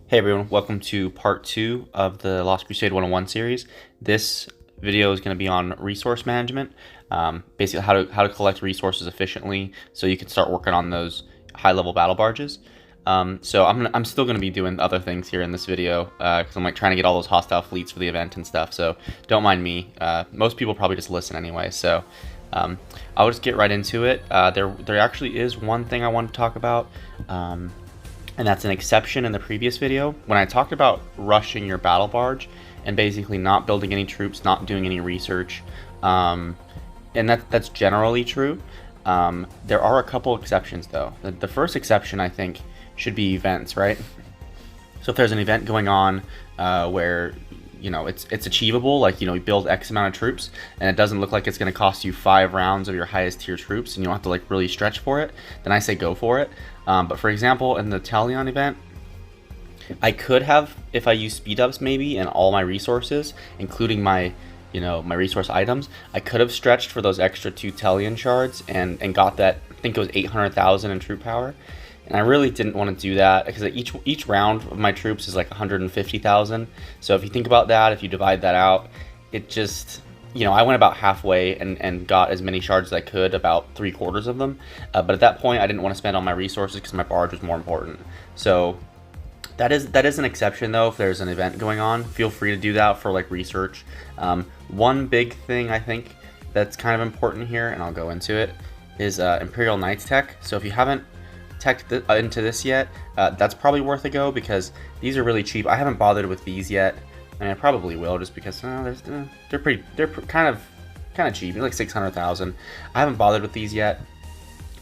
Hey everyone, welcome to part 2 of the Lost Crusade 101 series. This video is going to be on resource management, basically how to collect resources efficiently so you can start working on those high-level battle barges. So I'm still going to be doing other things here in this video because I'm like trying to get all those hostile fleets for the event and stuff, so don't mind me. Most people probably just listen anyway, so I'll just get right into it. There actually is one thing I want to talk about. And that's an exception in the previous video when I talked about rushing your battle barge and basically not building any troops, not doing any research. And that's generally true. There are a couple exceptions though. The first exception I think should be events, right? So if there's an event going on where it's achievable, like you build X amount of troops and it doesn't look like it's going to cost you 5 rounds of your highest tier troops and you don't have to like really stretch for it, then I say go for it. But for example, in the Talion event, I could have, if I use speed ups maybe and all my resources, including my my resource items, I could have stretched for those extra 2 Talion shards and got that, I think it was 800,000 in troop power. And I really didn't want to do that because each round of my troops is like 150,000. So if you think about that, if you divide that out, it just, I went about halfway and got as many shards as I could, about 3/4 of them. But at that point, I didn't want to spend all my resources because my barge was more important. So that is an exception though. If there's an event going on, feel free to do that for like research. One big thing I think that's kind of important here, and I'll go into it, is Imperial Knights tech. So if you haven't teched into this yet, that's probably worth a go because these are really cheap. I haven't bothered with these yet. I mean, I probably will just because they're kind of cheap, like 600,000. I haven't bothered with these yet.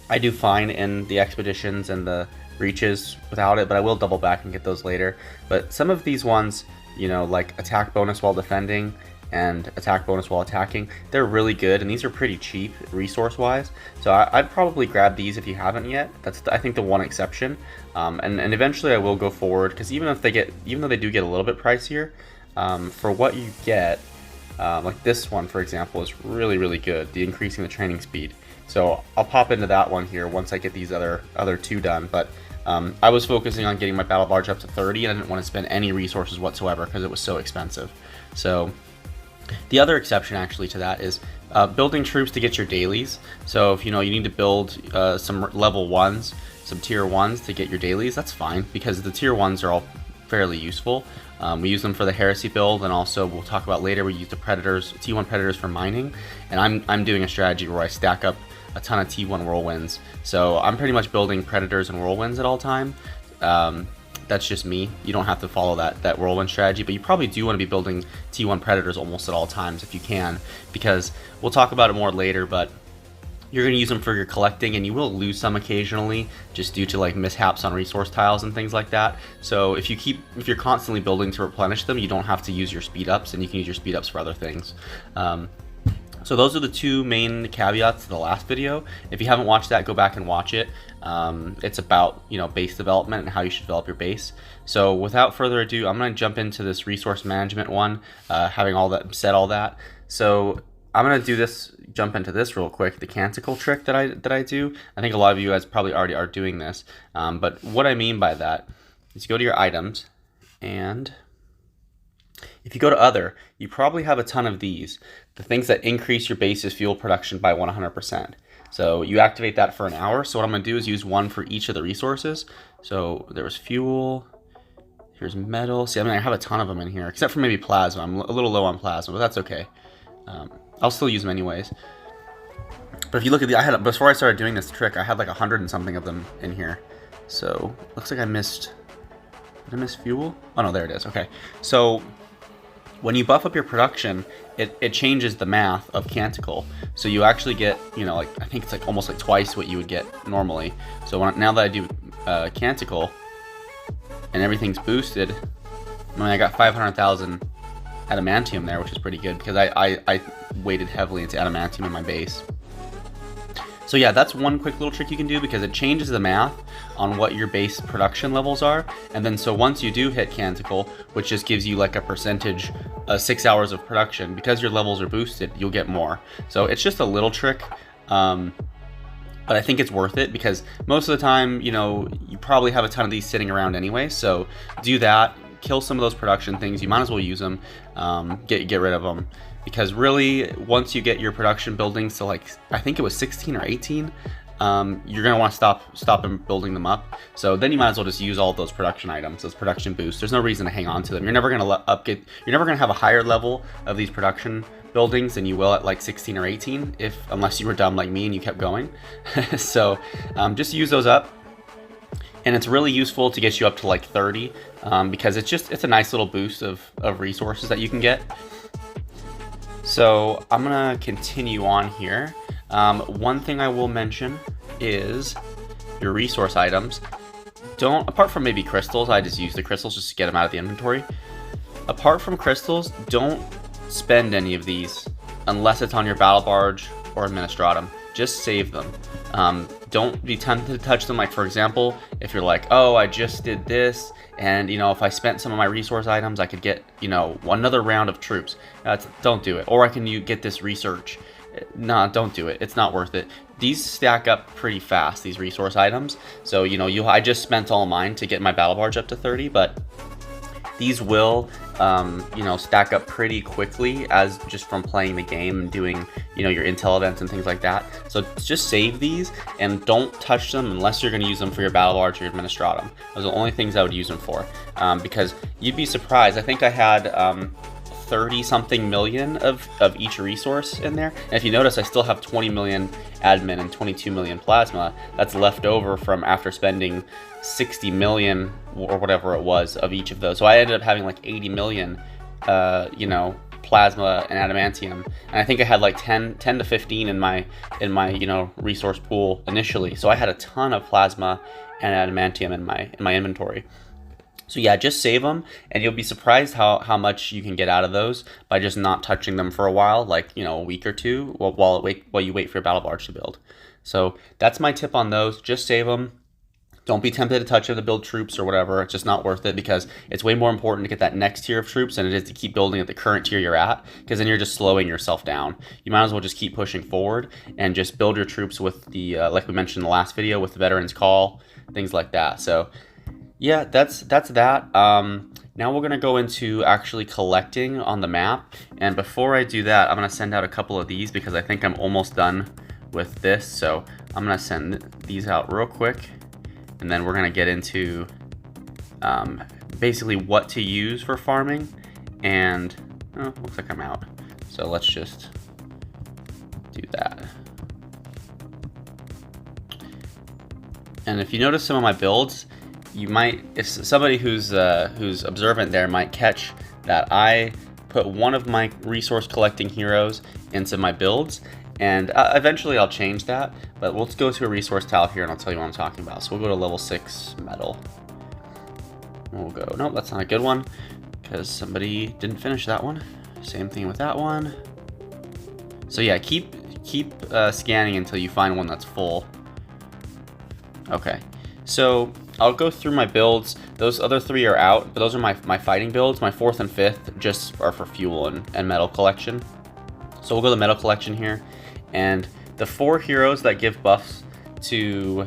I do fine in the expeditions and the reaches without it, but I will double back and get those later. But some of these ones, like attack bonus while defending and attack bonus while attacking, they're really good, and these are pretty cheap resource wise, so I'd probably grab these if you haven't yet. That's I think the one exception, and eventually I will go forward because even though they do get a little bit pricier, for what you get, like this one for example is really good, the increasing the training speed. So I'll pop into that one here once I get these other 2 done, but I was focusing on getting my battle barge up to 30 and I didn't want to spend any resources whatsoever because it was so expensive. So the other exception actually to that is building troops to get your dailies. So if you need to build some level 1s, some tier 1s to get your dailies, that's fine because the tier 1s are all fairly useful. We use them for the heresy build, and also we'll talk about later, we use the predators, T1 predators for mining, and I'm doing a strategy where I stack up a ton of T1 whirlwinds. So I'm pretty much building predators and whirlwinds at all time. That's just me. You don't have to follow that whirlwind strategy, but you probably do want to be building T1 predators almost at all times if you can, because we'll talk about it more later, but you're going to use them for your collecting, and you will lose some occasionally just due to like mishaps on resource tiles and things like that. So if you're constantly building to replenish them, you don't have to use your speed ups, and you can use your speed ups for other things. So those are the 2 main caveats to the last video. If you haven't watched that, go back and watch it. It's about base development and how you should develop your base. So without further ado, I'm going to jump into this resource management one, having all that. So I'm going to jump into this real quick, the canticle trick that I do. I think a lot of you guys probably already are doing this, but what I mean by that is you go to your items, and if you go to other, you probably have a ton of these, the things that increase your base's fuel production by 100%. So you activate that for an hour. So what I'm going to do is use 1 for each of the resources. So there was fuel, here's metal. See, I have a ton of them in here, except for maybe plasma. I'm a little low on plasma, but that's okay. I'll still use them anyways. But if you look at before I started doing this trick, I had like 100 and something of them in here. So looks like did I miss fuel? Oh no, there it is. Okay. So when you buff up your production, it changes the math of canticle. So you actually get, like I think it's like almost like twice what you would get normally. So now that I do canticle and everything's boosted, I got 500,000 adamantium there, which is pretty good because I weighted heavily into adamantium in my base. So yeah, that's one quick little trick you can do because it changes the math on what your base production levels are. And then so once you do hit canticle, which just gives you like a percentage, 6 hours of production, because your levels are boosted, you'll get more. So it's just a little trick. but I think it's worth it because most of the time, you know, you probably have a ton of these sitting around anyway. So do that, kill some of those production things. You might as well use them, get rid of them, because really once you get your production buildings to like, I think it was 16 or 18, you're gonna want to stop and building them up. So then you might as well just use all of those production items, those production boosts. There's no reason to hang on to them. You're never gonna you're never gonna have a higher level of these production buildings than you will at like 16 or 18, unless you were dumb like me and you kept going. So just use those up, and it's really useful to get you up to like 30, because it's a nice little boost of resources that you can get. So I'm gonna continue on here. One thing I will mention is your resource items. Apart from maybe crystals, I just use the crystals just to get them out of the inventory. Apart from crystals, don't spend any of these unless it's on your battle barge or administratum. Just save them. Don't be tempted to touch them. Like for example, if you're like, oh, I just did this, and you know, if I spent some of my resource items, I could get, you know, another round of troops. Don't do it. Or I can get this research. No, don't do it. It's not worth it. These stack up pretty fast, these resource items. So, you know, I just spent all mine to get my battle barge up to 30, but these will, you know, stack up pretty quickly as just from playing the game and doing, you know, your intel events and things like that. So just save these and don't touch them unless you're going to use them for your battle barge or your administratum. Those are the only things I would use them for, because you'd be surprised. I think I had 30 something million of each resource in there, and if you notice, I still have 20 million admin and 22 million plasma that's left over from after spending 60 million or whatever it was of each of those. So I ended up having like 80 million you know, plasma and adamantium, and I think I had like 10 to 15 in my you know, resource pool initially. So I had a ton of plasma and adamantium in my inventory. So yeah, just save them, and you'll be surprised how much you can get out of those by just not touching them for a while, like, you know, a week or two, while you wait for your battle barge to build. So that's my tip on those. Just save them. Don't be tempted to touch them to build troops or whatever. It's just not worth it, because it's way more important to get that next tier of troops than it is to keep building at the current tier you're at, because then you're just slowing yourself down. You might as well just keep pushing forward and just build your troops with the, like we mentioned in the last video, with the Veterans Call, things like that. So yeah, that's that. Now we're gonna go into actually collecting on the map, and before I do that, I'm gonna send out a couple of these because I think I'm almost done with this. So I'm gonna send these out real quick, and then we're gonna get into basically what to use for farming. And looks like I'm out, so let's just do that. And if you notice some of my builds, you might, if somebody who's observant there might catch that I put one of my resource collecting heroes into my builds, and eventually I'll change that, but let's go to a resource tile here and I'll tell you what I'm talking about. So we'll go to level 6 metal. We'll go, nope, that's not a good one because somebody didn't finish that one. Same thing with that one. So yeah, keep scanning until you find one that's full. Okay, so I'll go through my builds. Those other 3 are out, but those are my fighting builds. My 4th and 5th just are for fuel and metal collection. So we'll go to the metal collection here. And the 4 heroes that give buffs to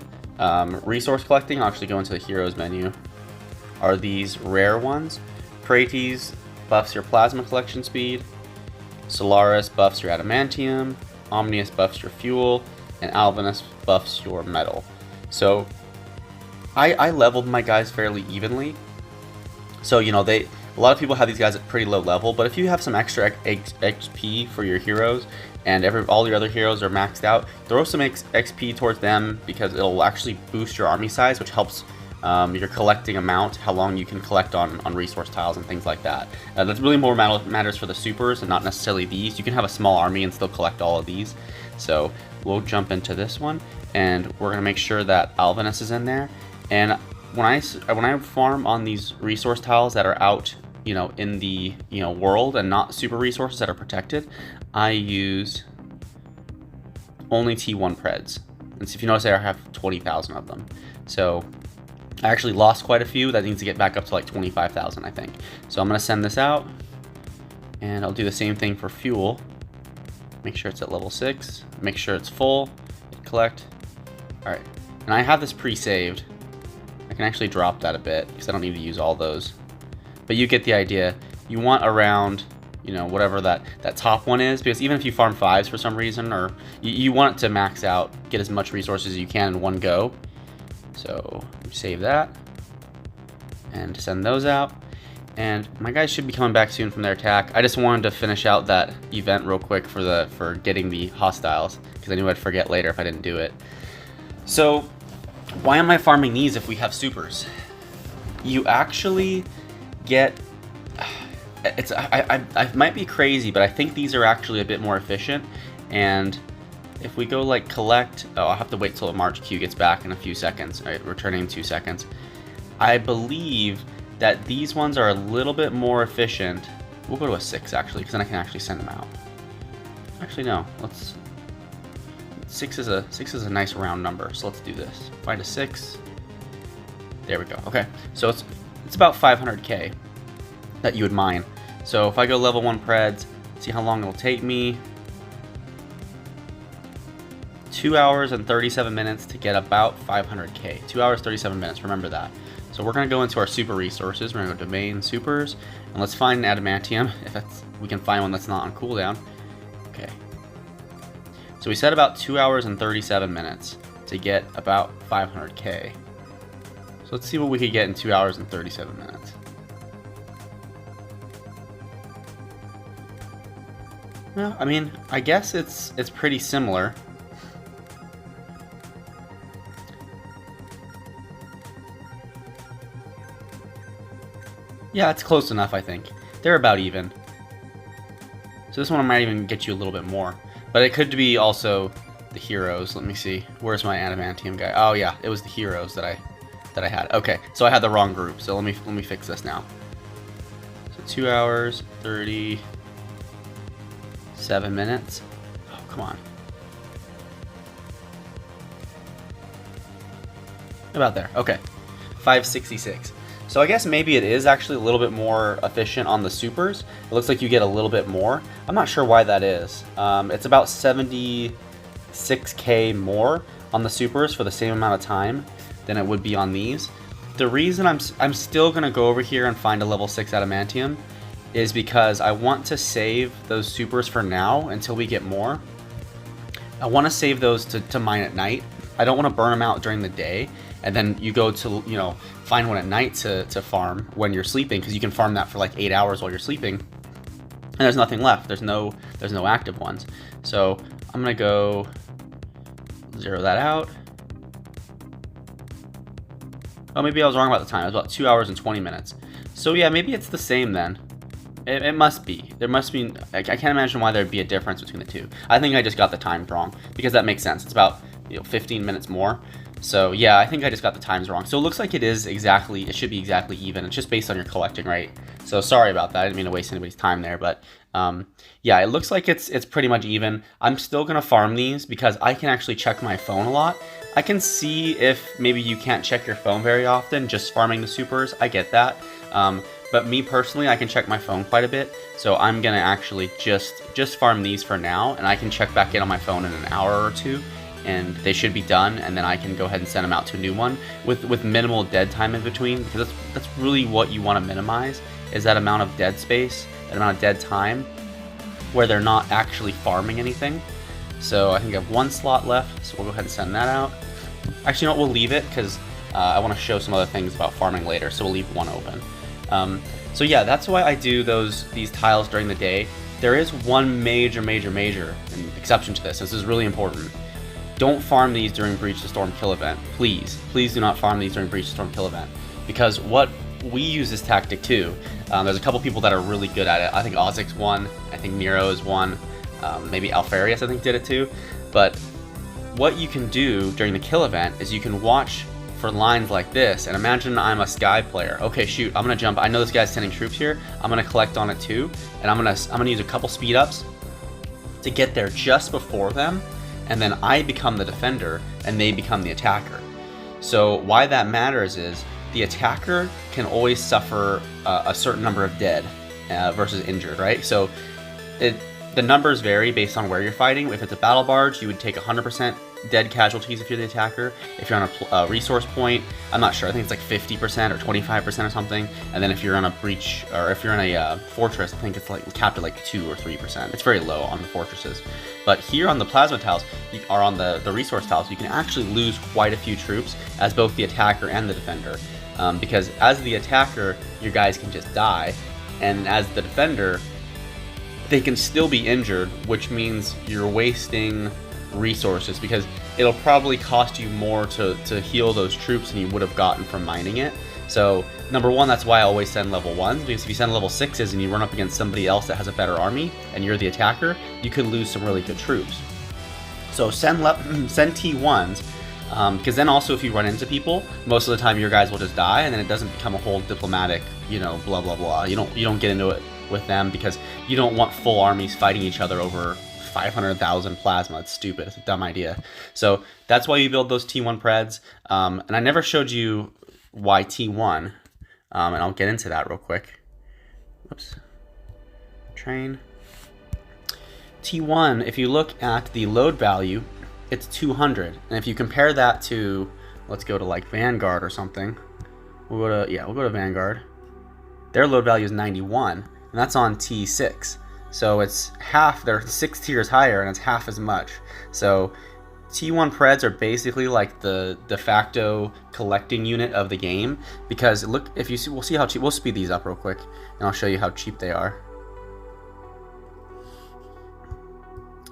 resource collecting, I'll actually go into the heroes menu, are these rare ones. Kratos buffs your plasma collection speed. Solaris buffs your adamantium. Omnius buffs your fuel. And Alvinus buffs your metal. So I leveled my guys fairly evenly. So, you know, a lot of people have these guys at pretty low level, but if you have some extra XP for your heroes and all your other heroes are maxed out, throw some XP towards them, because it'll actually boost your army size, which helps your collecting amount, how long you can collect on resource tiles and things like that. That's really more matters for the supers and not necessarily these. You can have a small army and still collect all of these. So we'll jump into this one, and we're going to make sure that Alvinus is in there. And when I farm on these resource tiles that are out, you know, in the, you know, world and not super resources that are protected, I use only T1 Preds. And so if you notice there, I have 20,000 of them. So I actually lost quite a few. That needs to get back up to like 25,000, I think. So I'm going to send this out, and I'll do the same thing for fuel. Make sure it's at level 6. Make sure it's full. Hit collect. All right, and I have this pre-saved. I can actually drop that a bit because I don't need to use all those. But you get the idea. You want around, you know, whatever that top one is, because even if you farm 5s for some reason, or you want it to max out, get as much resources as you can in one go. So save that and send those out. And my guys should be coming back soon from their attack. I just wanted to finish out that event real quick for getting the hostiles, because I knew I'd forget later if I didn't do it. So why am I farming these if we have supers? You actually get, I might be crazy, but I think these are actually a bit more efficient. And if we go like collect, oh, I'll have to wait till the March queue gets back in a few seconds. All right, returning in 2 seconds. I believe that these ones are a little bit more efficient. We'll go to a 6 actually, because then I can actually send them out. Actually, no, let's. 6 is a nice round number, so let's do this. Find a 6. There we go. Okay, so it's about 500k that you would mine. So if I go level 1 Preds, see how long it'll take me. 2 hours and 37 minutes to get about 500k. 2 hours 37 minutes. Remember that. So we're gonna go into our super resources. We're gonna go domain supers, and let's find an adamantium if we can find one that's not on cooldown. Okay. So we said about 2 hours and 37 minutes to get about 500k. So let's see what we could get in 2 hours and 37 minutes. Well, I mean, I guess it's pretty similar. Yeah, it's close enough, I think. They're about even. So this one might even get you a little bit more. But it could be also the heroes. Let me see. Where's my adamantium guy? Oh yeah, it was the heroes that I had. Okay, so I had the wrong group. So let me fix this now. So 2 hours, 37 minutes. Oh, come on. About there. Okay. 566. So I guess maybe it is actually a little bit more efficient on the supers. It looks like you get a little bit more. I'm not sure why that is. It's about 76k more on the supers for the same amount of time than it would be on these. The reason I'm still gonna go over here and find a level 6 adamantium is because I want to save those supers for now until we get more. I want to save those to mine at night. I don't want to burn them out during the day, and then you go to, you know, find one at night to farm when you're sleeping, because you can farm that for like 8 hours while you're sleeping, and there's nothing left. There's no active ones. So I'm gonna go zero that out. Oh, maybe I was wrong about the time. It was about 2 hours and 20 minutes. So yeah, maybe it's the same then. It must be. There must be. I can't imagine why there'd be a difference between the two. I think I just got the times wrong, because that makes sense. It's about, you know, 15 minutes more. So yeah, I think I just got the times wrong. So it looks like it should be exactly even. It's just based on your collecting rate. So sorry about that. I didn't mean to waste anybody's time there, but yeah, it looks like it's pretty much even. I'm still gonna farm these because I can actually check my phone a lot. I can see if maybe you can't check your phone very often just farming the supers. I get that. But me personally, I can check my phone quite a bit. So I'm gonna actually just farm these for now, and I can check back in on my phone in an hour or two, and they should be done, and then I can go ahead and send them out to a new one with minimal dead time in between, because that's really what you want to minimize, is that amount of dead space, that amount of dead time where they're not actually farming anything. So I think I have 1 slot left, so we'll go ahead and send that out. Actually, you know what, we'll leave it, because I want to show some other things about farming later, so we'll leave 1 open. So yeah, that's why I do these tiles during the day. There is one major exception to this. This is really important. Don't farm these during Breach the Storm kill event. Please do not farm these during Breach the Storm kill event. Because what we use this tactic too. There's a couple people that are really good at it. I think Ozix won. I think Nero is one. Maybe Alfarius I think did it too. But what you can do during the kill event is you can watch for lines like this, and imagine I'm a Sky player. Okay, shoot, I'm gonna jump. I know this guy's sending troops here. I'm gonna collect on it too, and I'm gonna use a couple speed ups to get there just before them, and then I become the defender and they become the attacker. So why that matters is the attacker can always suffer a certain number of dead versus injured, right? So the numbers vary based on where you're fighting. If it's a battle barge, you would take 100% dead casualties if you're the attacker. If you're on a resource point, I'm not sure, I think it's like 50% or 25% or something. And then if you're on a breach, or if you're in a fortress, I think it's like capped at like 2 or 3%. It's very low on the fortresses. But here on the plasma tiles, or on the resource tiles, you can actually lose quite a few troops as both the attacker and the defender. Because as the attacker, your guys can just die, and as the defender, they can still be injured, which means you're wasting resources, because it'll probably cost you more to heal those troops than you would have gotten from mining it. So number one, that's why I always send level 1s, because if you send level 6s and you run up against somebody else that has a better army and you're the attacker, you could lose some really good troops. So send T1s, because then also if you run into people, most of the time your guys will just die, and then it doesn't become a whole diplomatic, blah blah blah. You don't get into it with them, because you don't want full armies fighting each other over 500,000 plasma. It's stupid. It's a dumb idea. So that's why you build those T1 Preds. And I never showed you why T1, and I'll get into that real quick. Whoops. Train. T1, if you look at the load value, it's 200. And if you compare that to, let's go to like Vanguard or something. We'll go to Vanguard. Their load value is 91, and that's on T6. So it's half, they're 6 tiers higher, and it's half as much. So T1 Preds are basically like the de facto collecting unit of the game, because look, if you see, we'll see how cheap, we'll speed these up real quick, and I'll show you how cheap they are.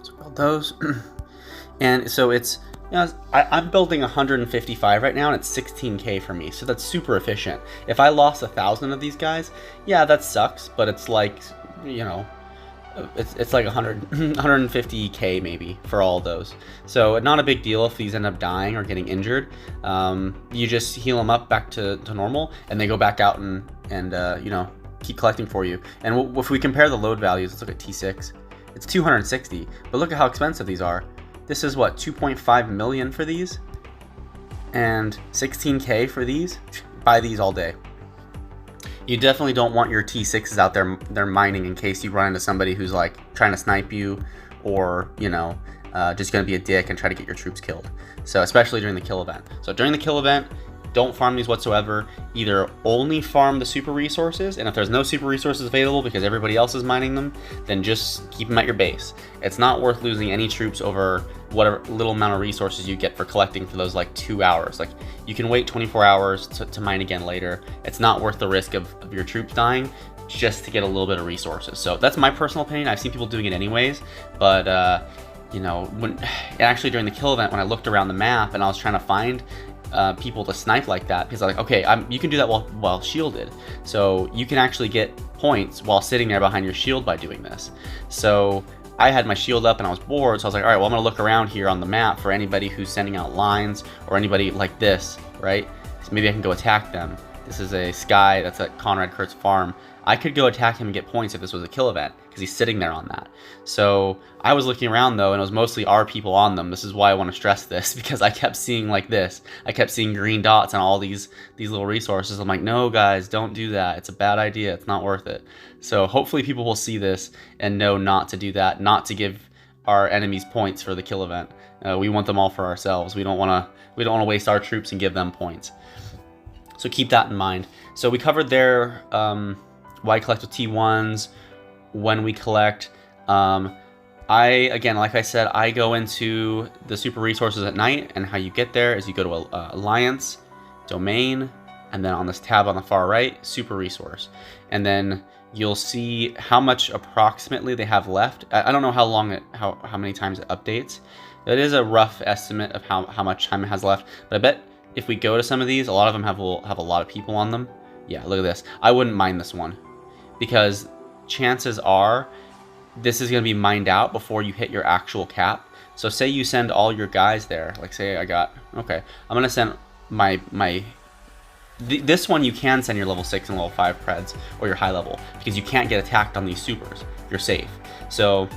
So build those. And so it's, I'm building 155 right now, and it's 16k for me, so that's super efficient. If I lost 1,000 of these guys, yeah, that sucks, but it's like, it's like 150k maybe for all of those. So not a big deal if these end up dying or getting injured. You just heal them up back to normal, and they go back out and keep collecting for you. And if we compare the load values, let's look at T6. It's 260, but look at how expensive these are. This is what, 2.5 million for these, and 16k for these. Buy these all day. You definitely don't want your T6s out there mining in case you run into somebody who's like trying to snipe you, or just gonna be a dick and try to get your troops killed. So especially during the kill event. So during the kill event, don't farm these whatsoever. Either only farm the super resources, and if there's no super resources available because everybody else is mining them, then just keep them at your base. It's not worth losing any troops over whatever little amount of resources you get for collecting for those like 2 hours. Like, you can wait 24 hours to mine again later. It's not worth the risk of your troops dying just to get a little bit of resources. So that's my personal opinion. I've seen people doing it anyways, but when actually during the kill event, when I looked around the map and I was trying to find people to snipe like that, because I'm like, okay, you can do that while shielded, so you can actually get points while sitting there behind your shield by doing this. So I had my shield up and I was bored, so I was like, all right, well, I'm gonna look around here on the map for anybody who's sending out lines or anybody like this, right? So maybe I can go attack them. This is a Sky that's at Conrad Kurt's farm. I could go attack him and get points if this was a kill event, because he's sitting there on that. So I was looking around though, and it was mostly our people on them. This is why I want to stress this, because I kept seeing like this. I kept seeing green dots on all these little resources. I'm like, no guys, don't do that. It's a bad idea. It's not worth it. So hopefully people will see this and know not to do that, not to give our enemies points for the kill event. We want them all for ourselves. We don't want to waste our troops and give them points. So keep that in mind. So we covered their why collect with T1s, when we collect. Again, like I said, I go into the super resources at night, and how you get there is you go to Alliance, Domain, and then on this tab on the far right, super resource. And then you'll see how much approximately they have left. I don't know how long how many times it updates. That is a rough estimate of how much time it has left, but I bet if we go to some of these, a lot of them have a lot of people on them. Yeah, look at this. I wouldn't mind this one, because chances are this is going to be mined out before you hit your actual cap. So say you send all your guys there, like say I'm going to send this one. You can send your level 6 and level 5 Preds or your high level, because you can't get attacked on these supers. You're safe. So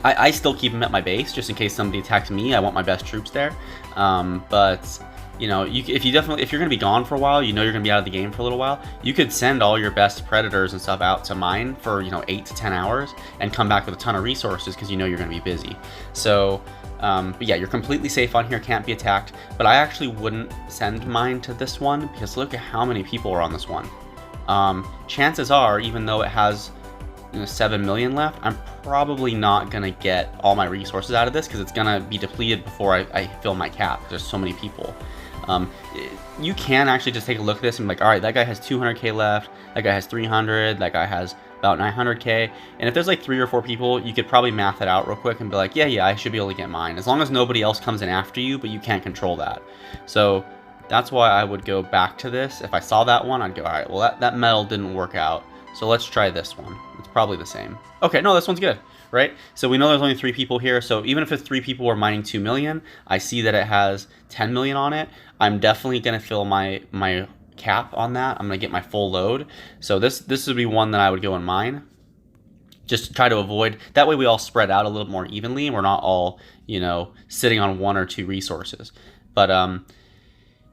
I still keep them at my base just in case somebody attacks me. I want my best troops there. But you know, if you're going to be gone for a while, you know you're going to be out of the game for a little while, you could send all your best predators and stuff out to mine for, you know, 8 to 10 hours and come back with a ton of resources because you know you're going to be busy. So, but yeah, you're completely safe on here, can't be attacked. But I actually wouldn't send mine to this one because look at how many people are on this one. Chances are, even though it has 7 million left, I'm probably not gonna get all my resources out of this because it's gonna be depleted before I fill my cap. There's so many people. You can actually just take a look at this and be like, all right, that guy has 200k left, that guy has 300, that guy has about 900k, and if there's like 3 or 4 people, you could probably math it out real quick and be like, yeah, I should be able to get mine, as long as nobody else comes in after you, but you can't control that. So that's why I would go back to this. If I saw that one, I'd go, all right, well that metal didn't work out, so let's try this one. It's probably the same. Okay, no, this one's good, right? So we know there's only 3 people here, so even if it's 3 people were mining 2 million, I see that it has 10 million on it. I'm definitely gonna fill my cap on that. I'm gonna get my full load. So this would be one that I would go and mine. Just to try to avoid, that way we all spread out a little more evenly and we're not all, you know, sitting on 1 or 2 resources. But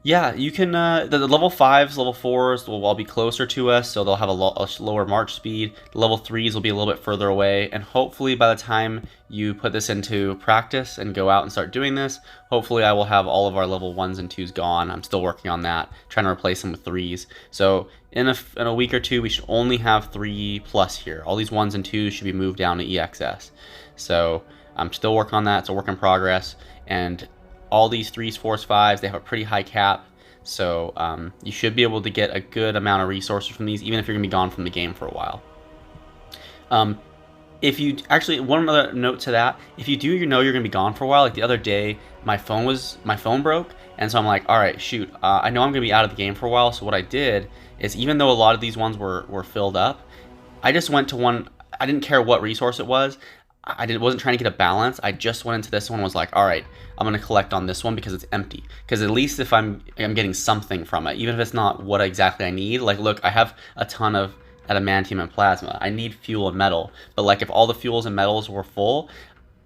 yeah, you can, the level 5s, level 4s will all be closer to us, so they'll have a lower march speed. The level 3s will be a little bit further away, and hopefully by the time you put this into practice and go out and start doing this, hopefully I will have all of our level 1s and 2s gone. I'm still working on that, trying to replace them with 3s. So in a week or 2, we should only have 3+ here. All these 1s and 2s should be moved down to EXS. So I'm still working on that. It's a work in progress, and all these 3s, 4s, 5s, they have a pretty high cap, so you should be able to get a good amount of resources from these, even if you're going to be gone from the game for a while. If you actually, one other note to that, if you do know you're going to be gone for a while, like the other day, my phone broke, and so I'm like, all right, shoot, I know I'm going to be out of the game for a while, so what I did is, even though a lot of these ones were filled up, I just went to one. I didn't care what resource it was. Wasn't trying to get a balance. I just went into this one, was like, all right, I'm going to collect on this one because it's empty. Because at least if I'm getting something from it, even if it's not what exactly I need. Like, look, I have a ton of adamantium and plasma. I need fuel and metal. But like, if all the fuels and metals were full,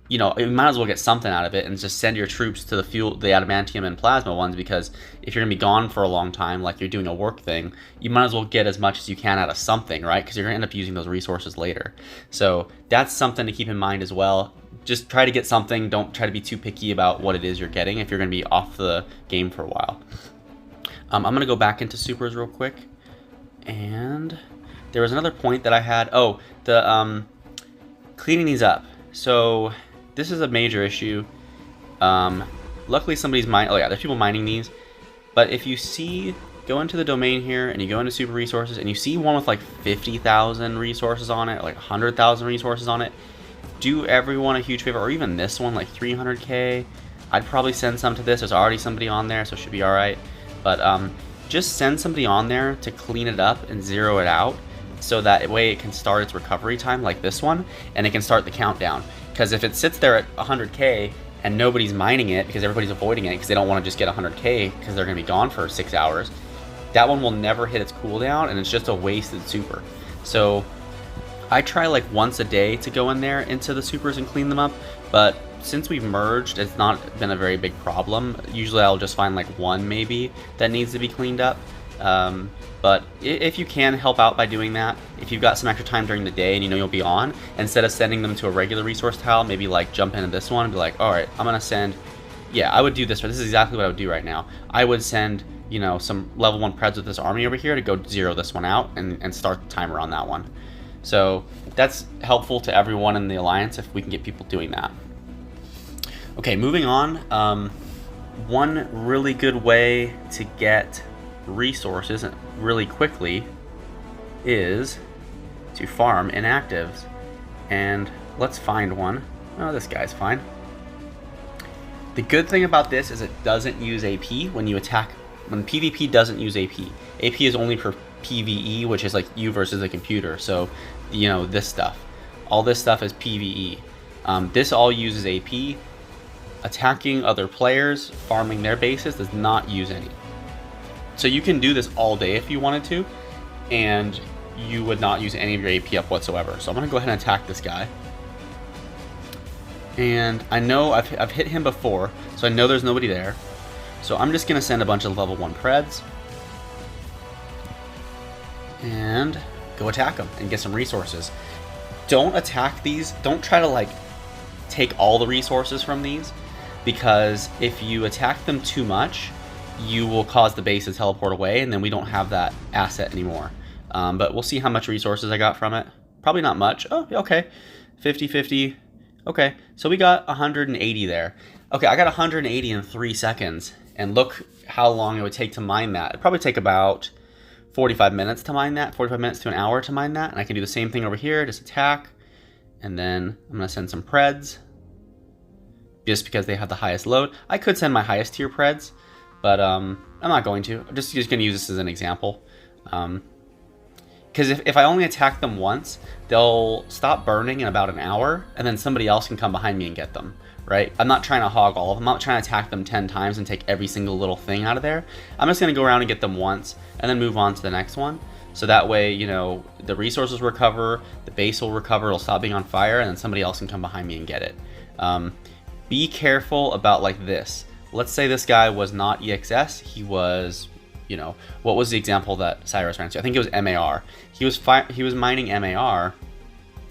you know, you might as well get something out of it and just send your troops to the adamantium and plasma ones, because if you're gonna be gone for a long time, like you're doing a work thing, you might as well get as much as you can out of something, right? Because you're gonna end up using those resources later. So that's something to keep in mind as well. Just try to get something. Don't try to be too picky about what it is you're getting if you're gonna be off the game for a while. I'm gonna go back into supers real quick, and there was another point that I had. Oh, the cleaning these up. So this is a major issue. Luckily somebody's mining. Oh yeah, there's people mining these. But if you see, go into the domain here and you go into super resources and you see one with like 50,000 resources on it, like 100,000 resources on it, do everyone a huge favor, or even this one, like 300k. I'd probably send some to this. There's already somebody on there, so it should be all right. But just send somebody on there to clean it up and zero it out, so that way it can start its recovery time like this one, and it can start the countdown. Because if it sits there at 100k and nobody's mining it because everybody's avoiding it because they don't want to just get 100k because they're going to be gone for 6 hours, that one will never hit its cooldown and it's just a wasted super. So I try like once a day to go in there into the supers and clean them up, but since we've merged, it's not been a very big problem. Usually I'll just find like one maybe that needs to be cleaned up. But if you can help out by doing that, if you've got some extra time during the day and you know you'll be on, instead of sending them to a regular resource tile, maybe like jump into this one and be like, all right, I'm gonna send, yeah, I would do this. This is exactly what I would do right now. I would send, you know, some level 1 preds with this army over here to go zero this one out and start the timer on that one. So that's helpful to everyone in the alliance if we can get people doing that. Okay, moving on. One really good way to get resources really quickly is to farm inactives, and let's find one. Oh, this guy's fine. The good thing about this is it doesn't use AP when you attack. When PvP doesn't use AP. AP is only for PvE, which is like you versus the computer. So, you know, this stuff. All this stuff is PvE. This all uses AP. Attacking other players, farming their bases, does not use any. So you can do this all day if you wanted to, and you would not use any of your AP up whatsoever. So I'm going to go ahead and attack this guy. And I know I've hit him before, so I know there's nobody there. So I'm just going to send a bunch of level 1 Preds and go attack them and get some resources. Don't attack these. Don't try to like take all the resources from these, because if you attack them too much, you will cause the base to teleport away, and then we don't have that asset anymore. But we'll see how much resources I got from it. Probably not much. Oh, okay. 50-50. Okay, so we got 180 there. Okay, I got 180 in 3 seconds, and look how long it would take to mine that. It'd probably take about 45 minutes to mine that, 45 minutes to an hour to mine that, and I can do the same thing over here, just attack, and then I'm going to send some Preds, just because they have the highest load. I could send my highest tier Preds, but I'm not going to. I'm just going to use this as an example. Because if I only attack them once, they'll stop burning in about an hour, and then somebody else can come behind me and get them, right? I'm not trying to hog all of them. I'm not trying to attack them 10 times and take every single little thing out of there. I'm just going to go around and get them once, and then move on to the next one. So that way, you know, the resources recover, the base will recover, it'll stop being on fire, and then somebody else can come behind me and get it. Be careful about like this. Let's say this guy was not EXS, he was, you know, what was the example that Cyrus ran to? I think it was MAR. He was mining MAR,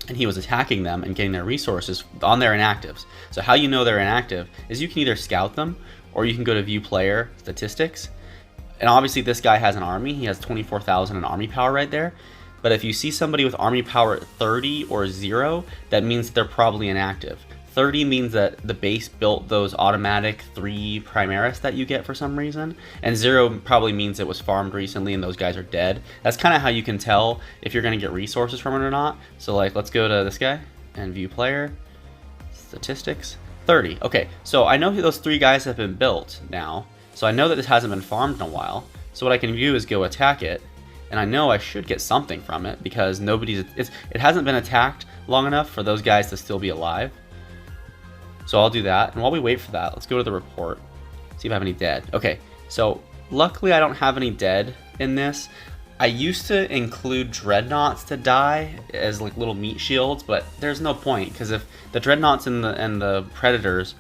and he was attacking them and getting their resources on their inactives. So how you know they're inactive is you can either scout them, or you can go to view player statistics. And obviously this guy has an army. He has 24,000 in army power right there. But if you see somebody with army power at 30 or 0, that means they're probably inactive. 30 means that the base built those automatic 3 Primaris that you get for some reason, and 0 probably means it was farmed recently and those guys are dead. That's kind of how you can tell if you're going to get resources from it or not. So like, let's go to this guy and view player statistics. 30. Okay, so I know those 3 guys have been built now, so I know that this hasn't been farmed in a while. So what I can do is go attack it, and I know I should get something from it because it hasn't been attacked long enough for those guys to still be alive. So I'll do that, and while we wait for that, let's go to the report, see if I have any dead. Okay, so luckily I don't have any dead in this. I used to include dreadnoughts to die as like little meat shields, but there's no point, because if the dreadnoughts and the predators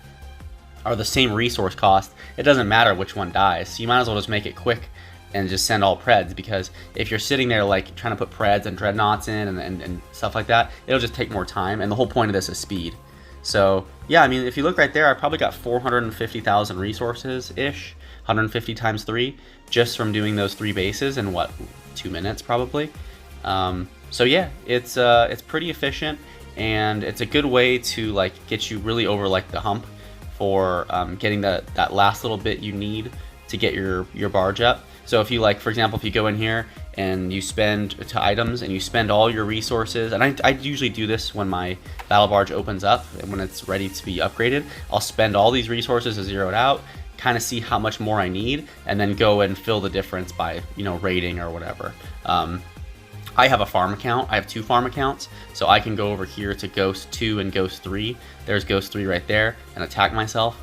are the same resource cost, it doesn't matter which one dies. So you might as well just make it quick and just send all Preds, because if you're sitting there like trying to put Preds and dreadnoughts in and stuff like that, it'll just take more time, and the whole point of this is speed. So yeah, I mean, if you look right there, I probably got 450,000 resources-ish, 150 times 3, just from doing those 3 bases in what, 2 minutes probably. So yeah, it's pretty efficient, and it's a good way to like get you really over like the hump for getting that last little bit you need to get your barge up. So if you like, for example, if you go in here and you spend to items and you spend all your resources, and I usually do this when my battle barge opens up and when it's ready to be upgraded, I'll spend all these resources to zero it out, kind of see how much more I need, and then go and fill the difference by, you know, raiding or whatever. I have a farm account. I have 2 farm accounts, so I can go over here to Ghost 2 and Ghost 3. There's Ghost 3 right there, and attack myself,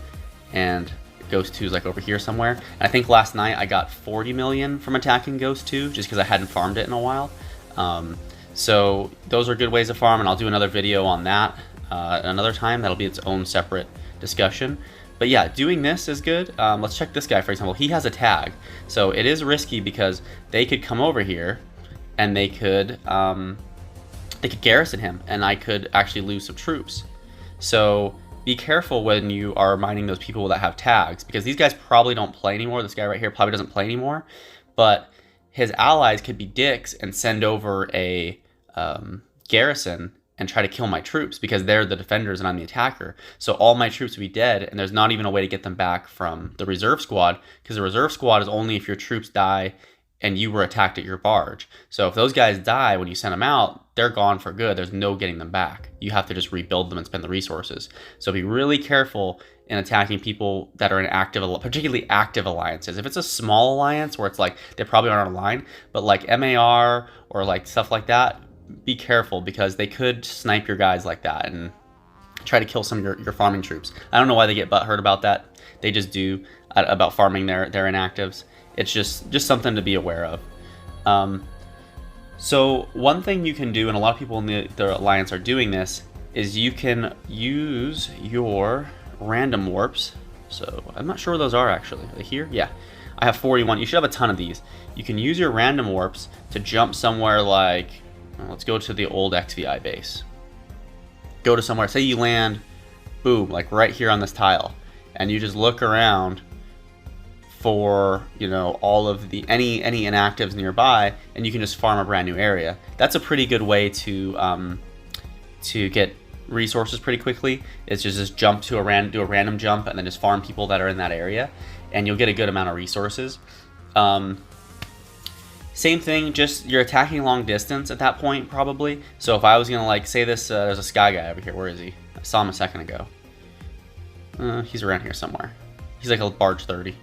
and Ghost 2 is like over here somewhere. And I think last night I got 40 million from attacking Ghost 2 just because I hadn't farmed it in a while. So those are good ways to farm, and I'll do another video on that another time. That'll be its own separate discussion. But yeah, doing this is good. Let's check this guy, for example. He has a tag. So it is risky because they could come over here and they could garrison him, and I could actually lose some troops. So be careful when you are mining those people that have tags, because these guys probably don't play anymore. This guy right here probably doesn't play anymore, but his allies could be dicks and send over a garrison and try to kill my troops because they're the defenders and I'm the attacker. So all my troops would be dead, and there's not even a way to get them back from the reserve squad, because the reserve squad is only if your troops die and you were attacked at your barge. So if those guys die when you send them out, they're gone for good. There's no getting them back. You have to just rebuild them and spend the resources. So be really careful in attacking people that are in particularly active alliances. If it's a small alliance where it's like they probably aren't on a line, but like MAR or like stuff like that, be careful, because they could snipe your guys like that and try to kill some of your farming troops. I don't know why they get butthurt about that. They just do, about farming their inactives. It's just something to be aware of. So one thing you can do, and a lot of people in the alliance are doing this, is you can use your random warps. So I'm not sure where those are actually. Are they here? Yeah. I have 41. You should have a ton of these. You can use your random warps to jump somewhere like, let's go to the old XVI base. Go to somewhere, say you land, boom, like right here on this tile, and you just look around for, you know, all of the any inactives nearby, and you can just farm a brand new area. That's a pretty good way to get resources pretty quickly. It's just jump to do a random jump and then just farm people that are in that area, and you'll get a good amount of resources. Same thing, just you're attacking long distance at that point probably. So if I was gonna like say this, there's a sky guy over here. Where is he? I saw him a second ago. He's around here somewhere. He's like a barge 30.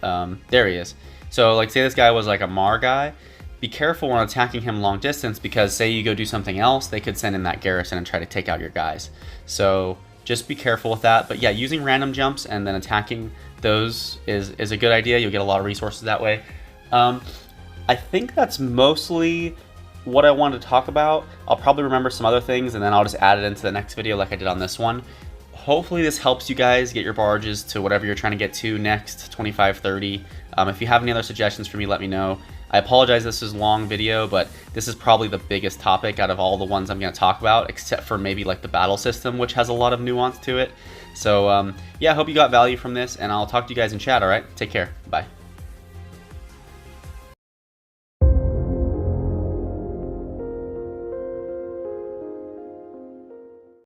There he is. So like say this guy was like a Mar guy. Be careful when attacking him long distance, because say you go do something else, they could send in that garrison and try to take out your guys. So just be careful with that. But yeah, using random jumps and then attacking those is a good idea. You'll get a lot of resources that way. I think that's mostly what I wanted to talk about. I'll probably remember some other things and then I'll just add it into the next video like I did on this one. Hopefully this helps you guys get your barges to whatever you're trying to get to next, 25, 30. If you have any other suggestions for me, let me know. I apologize this is a long video, but this is probably the biggest topic out of all the ones I'm going to talk about, except for maybe like the battle system, which has a lot of nuance to it. So yeah, I hope you got value from this, and I'll talk to you guys in chat, alright? Take care. Bye.